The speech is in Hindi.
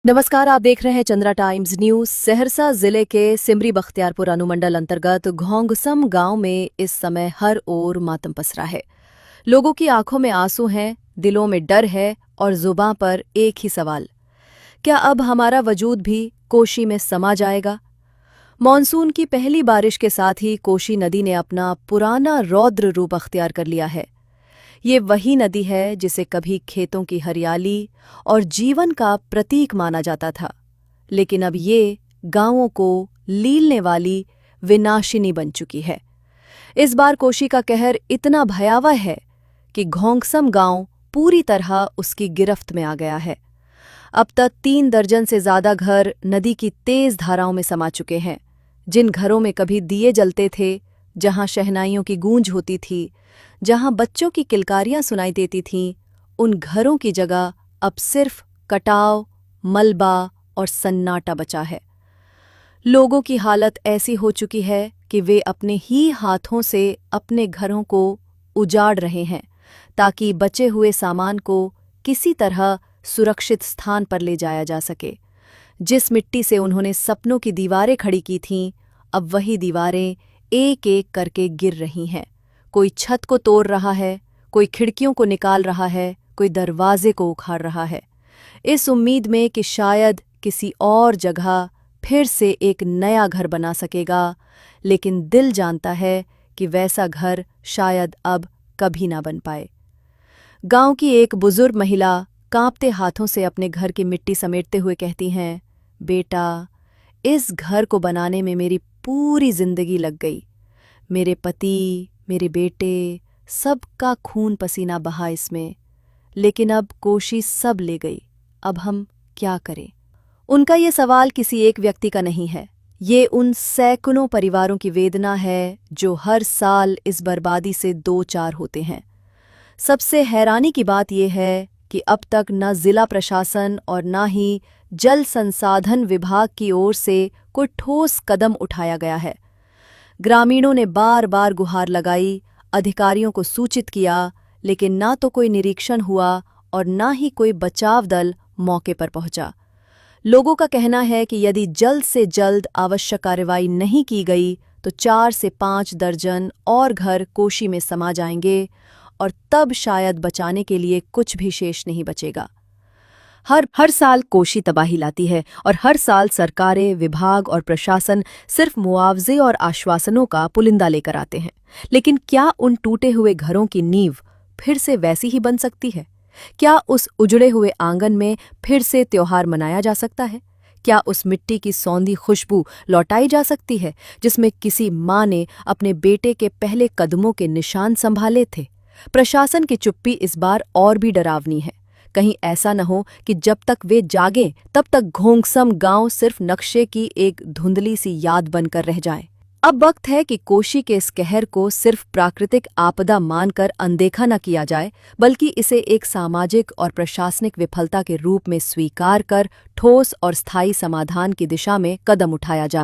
नमस्कार, आप देख रहे हैं चंद्रा टाइम्स न्यूज। सहरसा जिले के सिमरी बख्तियारपुर अनुमंडल अंतर्गत घोंगसम गांव में इस समय हर ओर मातम पसरा है। लोगों की आंखों में आंसू हैं, दिलों में डर है और जुबां पर एक ही सवाल, क्या अब हमारा वजूद भी कोशी में समा जाएगा? मॉनसून की पहली बारिश के साथ ही कोशी नदी ने अपना पुराना रौद्र रूप अख्तियार कर लिया है। ये वही नदी है जिसे कभी खेतों की हरियाली और जीवन का प्रतीक माना जाता था, लेकिन अब ये गांवों को लीलने वाली विनाशिनी बन चुकी है। इस बार कोशी का कहर इतना भयावह है कि घोंगसम गांव पूरी तरह उसकी गिरफ्त में आ गया है। अब तक 3 दर्जन से ज्यादा घर नदी की तेज धाराओं में समा चुके हैं। जिन घरों में कभी दिए जलते थे, जहां शहनाइयों की गूंज होती थी, जहां बच्चों की किलकारियां सुनाई देती थीं, उन घरों की जगह अब सिर्फ कटाव, मलबा और सन्नाटा बचा है। लोगों की हालत ऐसी हो चुकी है कि वे अपने ही हाथों से अपने घरों को उजाड़ रहे हैं ताकि बचे हुए सामान को किसी तरह सुरक्षित स्थान पर ले जाया जा सके। जिस मिट्टी से उन्होंने सपनों की दीवारें खड़ी की थीं, अब वही दीवारें एक एक करके गिर रही हैं। कोई छत को तोड़ रहा है, कोई खिड़कियों को निकाल रहा है, कोई दरवाजे को उखाड़ रहा है, इस उम्मीद में कि शायद किसी और जगह फिर से एक नया घर बना सकेगा। लेकिन दिल जानता है कि वैसा घर शायद अब कभी ना बन पाए। गांव की एक बुजुर्ग महिला कांपते हाथों से अपने घर की मिट्टी समेटते हुए कहती हैं, बेटा, इस घर को बनाने में मेरी पूरी जिंदगी लग गई। मेरे पति, मेरे बेटे, सबका खून पसीना बहा इसमें, लेकिन अब कोशी सब ले गई। अब हम क्या करें? उनका ये सवाल किसी एक व्यक्ति का नहीं है, ये उन सैकड़ों परिवारों की वेदना है जो हर साल इस बर्बादी से दो चार होते हैं। सबसे हैरानी की बात यह है कि अब तक न जिला प्रशासन और न ही जल संसाधन विभाग की ओर से कोई ठोस कदम उठाया गया है। ग्रामीणों ने बार बार गुहार लगाई, अधिकारियों को सूचित किया, लेकिन ना तो कोई निरीक्षण हुआ और ना ही कोई बचाव दल मौके पर पहुंचा। लोगों का कहना है कि यदि जल्द से जल्द आवश्यक कार्रवाई नहीं की गई तो 4 से 5 दर्जन और घर कोशी में समा जाएंगे और तब शायद बचाने के लिए कुछ भी शेष नहीं बचेगा। हर साल कोशी तबाही लाती है और हर साल सरकारें, विभाग और प्रशासन सिर्फ मुआवजे और आश्वासनों का पुलिंदा लेकर आते हैं। लेकिन क्या उन टूटे हुए घरों की नींव फिर से वैसी ही बन सकती है? क्या उस उजड़े हुए आंगन में फिर से त्योहार मनाया जा सकता है? क्या उस मिट्टी की सौंधी खुशबू लौटाई जा सकती है जिसमें किसी माँ ने अपने बेटे के पहले कदमों के निशान संभाले थे? प्रशासन की चुप्पी इस बार और भी डरावनी है। कहीं ऐसा न हो कि जब तक वे जागें तब तक घोंगसम गांव सिर्फ नक्शे की एक धुंधली सी याद बनकर रह जाए। अब वक्त है कि कोशी के इस कहर को सिर्फ प्राकृतिक आपदा मानकर अनदेखा न किया जाए, बल्कि इसे एक सामाजिक और प्रशासनिक विफलता के रूप में स्वीकार कर ठोस और स्थायी समाधान की दिशा में कदम उठाया जाए।